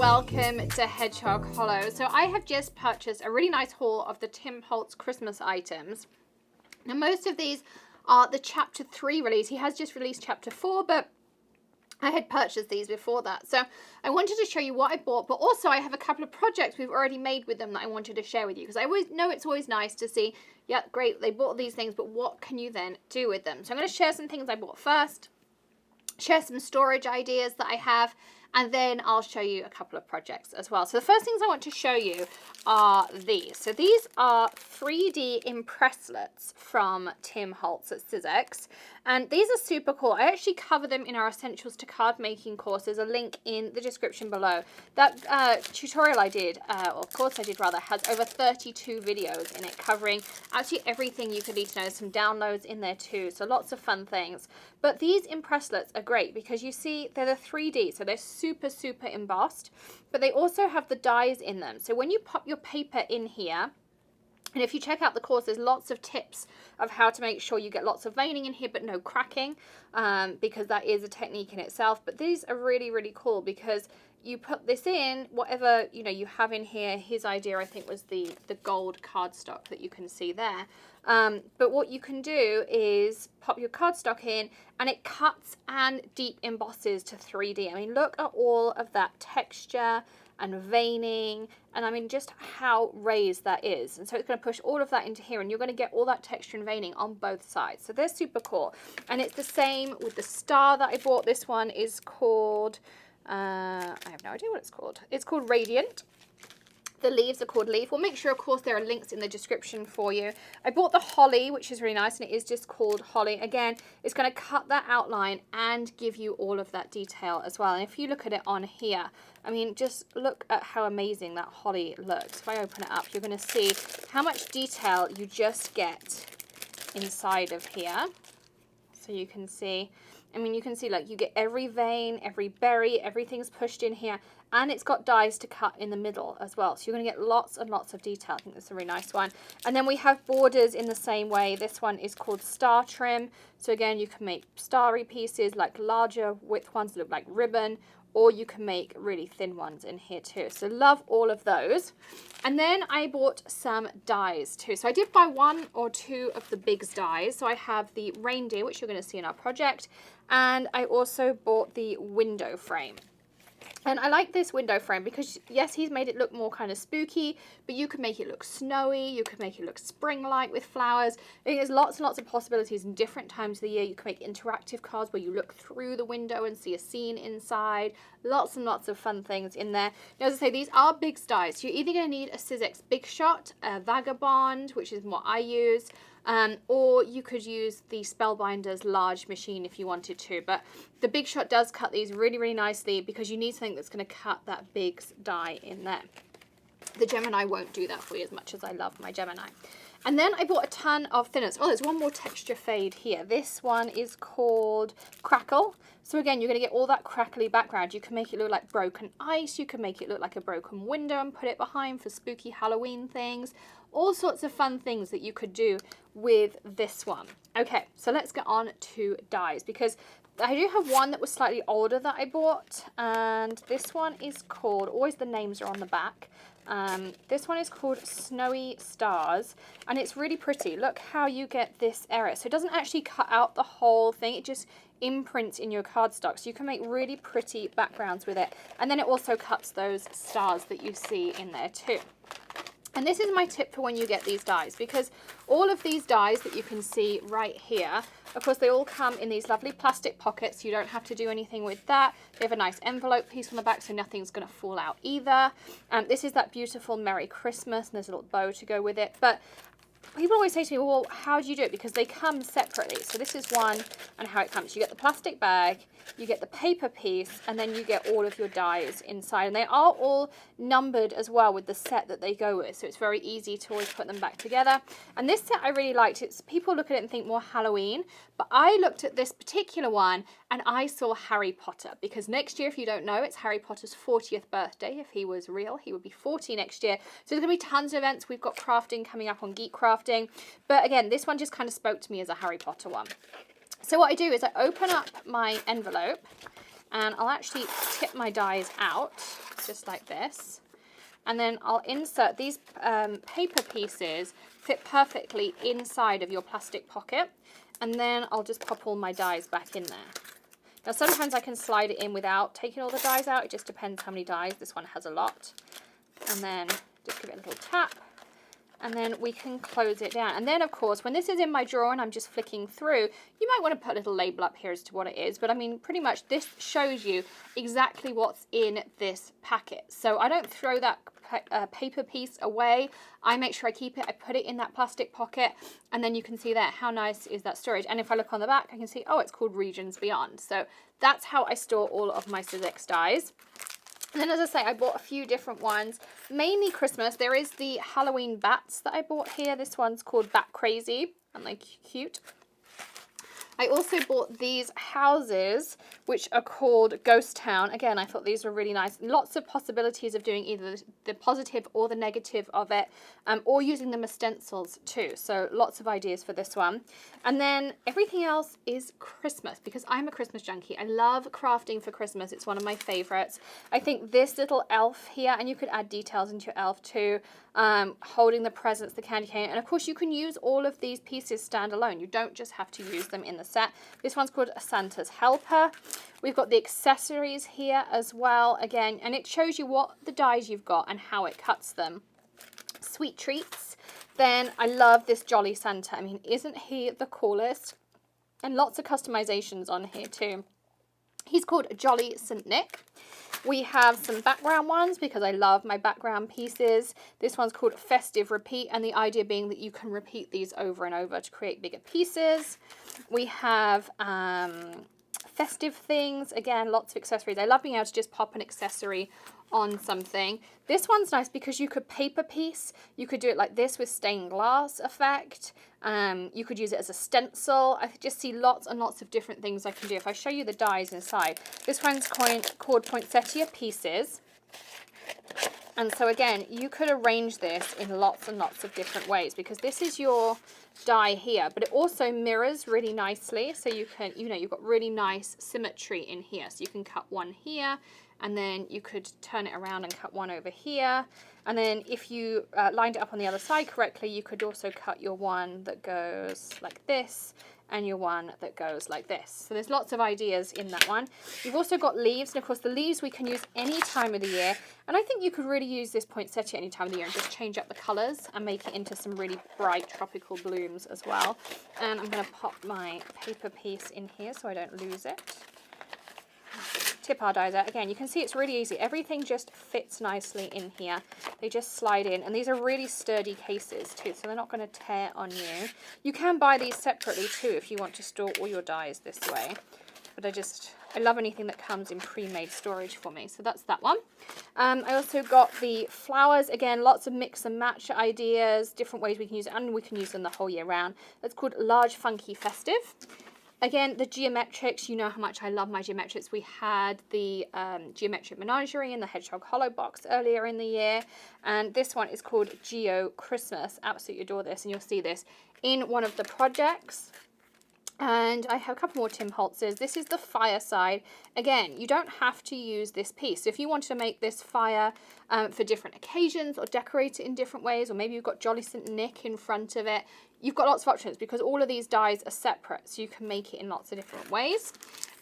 welcome to Hedgehog Hollow. So I have just purchased a really nice haul of the Tim Holtz Christmas items. Now most of these are the chapter 3 release. He has just released chapter 4, but I had purchased these before that. So I wanted to show you what I bought, but also I have a couple of projects we've already made with them that I wanted to share with you, because I always know it's always nice to see, yeah, great, they bought these things, but what can you then do with them? So I'm going to share some things I bought first, share some storage ideas that I have, and then I'll show you a couple of projects as well. So the first things I want to show you are these. So these are 3D impresslets from Tim Holtz at Sizzix. And these are super cool. I actually cover them in our Essentials to Card Making course. There's a link in the description below. That tutorial I did, or course I did rather, has over 32 videos in it covering actually everything you could need to know. Some downloads in there too, so lots of fun things. But these impresslets are great because you see they're the 3D, so they're super, super embossed, but they also have the dies in them. So when you pop your paper in here, and if you check out the course, there's lots of tips of how to make sure you get lots of veining in here, but no cracking, because that is a technique in itself. But these are really, really cool because you put this in, whatever, you know, you have in here. His idea, I think, was the gold cardstock that you can see there. But what you can do is pop your cardstock in and it cuts and deep embosses to 3D. I mean, look at all of that texture and veining, and I mean just how raised that is. And so it's going to push all of that into here, and you're going to get all that texture and veining on both sides. So they're super cool. And it's the same with the star that I bought. This one is called, I have no idea what it's called. It's called Radiant. The leaves are called Leaf. We'll make sure, of course, there are links in the description for you. I bought the Holly, which is really nice, and it is just called Holly. Again, it's going to cut that outline and give you all of that detail as well. And if you look at it on here, I mean, just look at how amazing that Holly looks. If I open it up, you're going to see how much detail you just get inside of here. So you can see, I mean, you can see, like, you get every vein, every berry, everything's pushed in here. And it's got dies to cut in the middle as well. So you're going to get lots and lots of detail. I think that's a really nice one. And then we have borders in the same way. This one is called Star Trim. So again, you can make starry pieces, like larger width ones that look like ribbon, or you can make really thin ones in here too. So love all of those. And then I bought some dies too. So I did buy 1 or 2 of the Biggs dies. So I have the reindeer, which you're going to see in our project. And I also bought the window frame. And I like this window frame because, yes, he's made it look more kind of spooky, but you could make it look snowy, you could make it look spring-like with flowers. There's lots and lots of possibilities in different times of the year. You can make interactive cards where you look through the window and see a scene inside. Lots and lots of fun things in there. Now, as I say, these are Biggs dies. So you're either going to need a Sizzix Big Shot, a Vagabond, which is what I use, or you could use the Spellbinder's large machine if you wanted to. But the Big Shot does cut these really, really nicely because you need something that's going to cut that Biggs die in there. The Gemini won't do that for you as much as I love my Gemini. And then I bought a ton of thinners. Oh, there's one more texture fade here. This one is called Crackle. So again, you're going to get all that crackly background. You can make it look like broken ice. You can make it look like a broken window and put it behind for spooky Halloween things. All sorts of fun things that you could do with this one. Okay, so let's get on to dies, because I do have one that was slightly older that I bought, and this one is called, always the names are on the back. This one is called Snowy Stars, and it's really pretty. Look how you get this area. So it doesn't actually cut out the whole thing, it just imprints in your cardstock. So you can make really pretty backgrounds with it. And then it also cuts those stars that you see in there too. And this is my tip for when you get these dies, because all of these dies that you can see right here, of course, they all come in these lovely plastic pockets. You don't have to do anything with that. They have a nice envelope piece on the back, so nothing's going to fall out either. This is that beautiful Merry Christmas, and there's a little bow to go with it. But people always say to me, well, how do you do it? Because they come separately. So this is one and how it comes. You get the plastic bag, you get the paper piece, and then you get all of your dies inside. And they are all numbered as well with the set that they go with. So it's very easy to always put them back together. And this set I really liked. It's, people look at it and think more Halloween, but I looked at this particular one and I saw Harry Potter, because next year, if you don't know, it's Harry Potter's 40th birthday. If he was real, he would be 40 next year. So there's going to be tons of events. We've got crafting coming up on Geek Crafting. But again, this one just kind of spoke to me as a Harry Potter one. So what I do is I open up my envelope, And I'll actually tip my dies out, just like this. And then I'll insert these paper pieces, fit perfectly inside of your plastic pocket. And then I'll just pop all my dies back in there. Now sometimes I can slide it in without taking all the dies out. It just depends how many dies. This one has a lot. And then just give it a little tap. And then we can close it down. And then, of course, when this is in my drawer and I'm just flicking through, you might want to put a little label up here as to what it is. But I mean, pretty much this shows you exactly what's in this packet. So I don't throw that paper piece away. I make sure I keep it. I put it in that plastic pocket. And then you can see there, how nice is that storage. And if I look on the back, I can see, oh, it's called Regions Beyond. So that's how I store all of my Sizzix dies. And then, as I say, I bought a few different ones, mainly Christmas. There is the Halloween bats that I bought here. This one's called Bat Crazy, and they're cute. I also bought these houses, which are called Ghost Town. Again, I thought these were really nice. Lots of possibilities of doing either the positive or the negative of it, or using them as stencils too. So lots of ideas for this one. And then everything else is Christmas, because I'm a Christmas junkie. I love crafting for Christmas. It's one of my favorites. I think this little elf here, and you could add details into your elf too, holding the presents, the candy cane. And of course you can use all of these pieces standalone. You don't just have to use them in the set. This one's called Santa's Helper. We've got the accessories here as well, again, and it shows you what the dies you've got and how it cuts them. Sweet treats. Then I love this Jolly Santa. I mean, isn't he the coolest? And lots of customizations on here too. He's called Jolly St. Nick. We have some background ones because I love my background pieces. This one's called Festive Repeat, and the idea being that you can repeat these over and over to create bigger pieces. We have festive things. Again, lots of accessories. I love being able to just pop an accessory on something. This one's nice because you could paper piece. You could do it like this with stained glass effect. You could use it as a stencil. I just see lots and lots of different things I can do. If I show you the dies inside, this one's called Poinsettia Pieces. And so again, you could arrange this in lots and lots of different ways, because this is your die here, but it also mirrors really nicely. So you can, you know, you've got really nice symmetry in here. So you can cut one here, and then you could turn it around and cut one over here. And then if you lined it up on the other side correctly, you could also cut your one that goes like this and your one that goes like this. So there's lots of ideas in that one. You've also got leaves, and of course the leaves we can use any time of the year. And I think you could really use this poinsettia any time of the year and just change up the colors and make it into some really bright tropical blooms as well. And I'm going to pop my paper piece in here so I don't lose it. Tip our dies out. Again, you can see it's really easy. Everything just fits nicely in here. They just slide in, and these are really sturdy cases too, so they're not going to tear on you. You can buy these separately too if you want to store all your dies this way, but I love anything that comes in pre-made storage for me. So that's that one. I also got the flowers. Again, lots of mix and match ideas, different ways we can use it, and we can use them the whole year round. That's called Large Funky Festive. Again, the geometrics, you know how much I love my geometrics. We had the Geometric Menagerie in the Hedgehog Hollow box earlier in the year. And this one is called Geo Christmas. Absolutely adore this. And you'll see this in one of the projects. And I have a couple more Tim Holtz's. This is the fireside. Again, you don't have to use this piece. So if you wanted to make this fire for different occasions or decorate it in different ways, or maybe you've got Jolly St. Nick in front of it, you've got lots of options because all of these dies are separate. So you can make it in lots of different ways.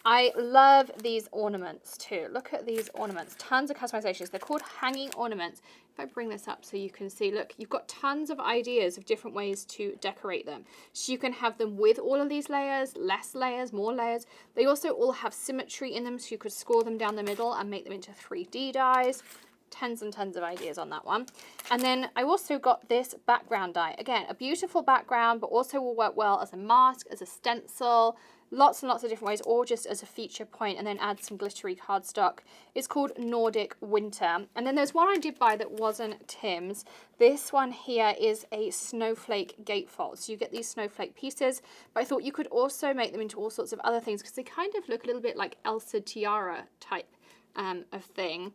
I love these ornaments too. Look at these ornaments. Tons of customizations. They're called hanging ornaments. If I bring this up so you can see, look, you've got tons of ideas of different ways to decorate them. So you can have them with all of these layers, less layers, more layers. They also all have symmetry in them, so you could score them down the middle and make them into 3D dies. Tons and tons of ideas on that one. And then I also got this background die. Again, a beautiful background, but also will work well as a mask, as a stencil, lots and lots of different ways, or just as a feature point, and then add some glittery cardstock. It's called Nordic Winter. And then there's one I did buy that wasn't Tim's. This one here is a snowflake gatefold. So you get these snowflake pieces, but I thought you could also make them into all sorts of other things because they kind of look a little bit like Elsa tiara type of thing.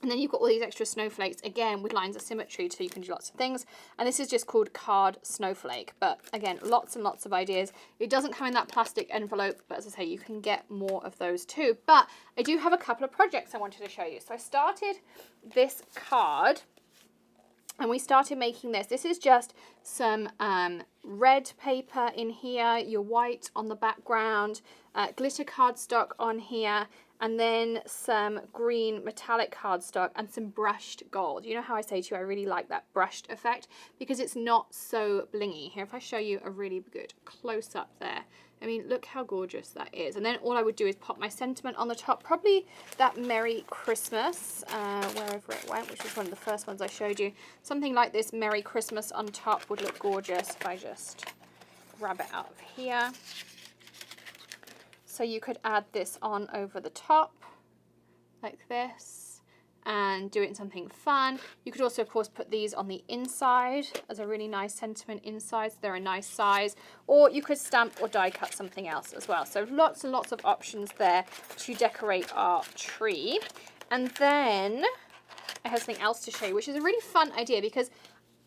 And then you've got all these extra snowflakes, again, with lines of symmetry, so you can do lots of things. And this is just called Card Snowflake. But again, lots and lots of ideas. It doesn't come in that plastic envelope, but as I say, you can get more of those too. But I do have a couple of projects I wanted to show you. So I started this card, and we started making this. This is just some red paper in here, your white on the background, glitter cardstock on here, and then some green metallic cardstock and some brushed gold. You know how I say to you, I really like that brushed effect because it's not so blingy. Here, if I show you a really good close up there, I mean, look how gorgeous that is. And then all I would do is pop my sentiment on the top, probably that Merry Christmas, wherever it went, which was one of the first ones I showed you. Something like this Merry Christmas on top would look gorgeous if I just grab it out of here. So you could add this on over the top, like this, and do it in something fun. You could also, of course, put these on the inside as a really nice sentiment inside, so they're a nice size. Or you could stamp or die cut something else as well. So lots and lots of options there to decorate our tree. And then I have something else to show you, which is a really fun idea because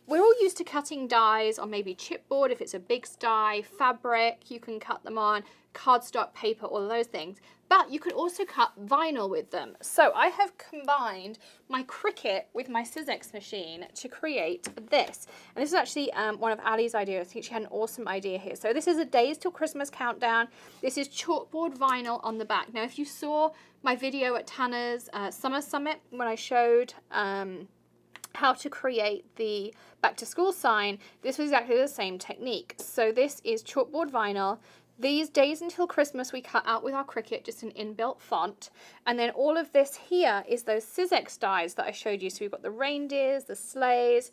we're all used to cutting dies on maybe chipboard, if it's a big die, fabric, you can cut them on, cardstock, paper, all of those things. But you could also cut vinyl with them. So I have combined my Cricut with my Sizzix machine to create this. And this is actually one of Ali's ideas. I think she had an awesome idea here. So this is a Days Till Christmas countdown. This is chalkboard vinyl on the back. Now, if you saw my video at Tanner's Summer Summit when I showed how to create the back to school sign, this was exactly the same technique. So this is chalkboard vinyl. These Days Until Christmas we cut out with our Cricut, just an inbuilt font. And then all of this here is those Sizzix dies that I showed you. So we've got the reindeers, the sleighs.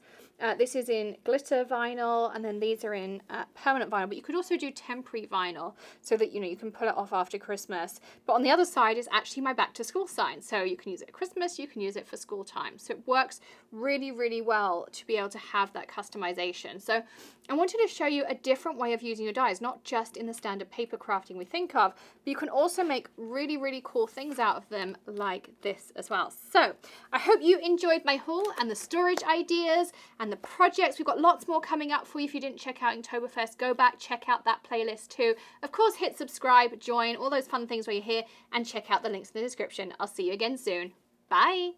This is in glitter vinyl, and then these are in permanent vinyl. But you could also do temporary vinyl so that, you know, you can pull it off after Christmas. But on the other side is actually my back to school sign. So you can use it at Christmas, you can use it for school time. So it works really, really well to be able to have that customization. So I wanted to show you a different way of using your dies, not just in the standard paper crafting we think of, but you can also make really, really cool things out of them like this as well. So I hope you enjoyed my haul and the storage ideas and the projects. We've got lots more coming up for you. If you didn't check out Inktoberfest, go back, check out that playlist too. Of course, hit subscribe, join, all those fun things while you're here, and check out the links in the description. I'll see you again soon. Bye.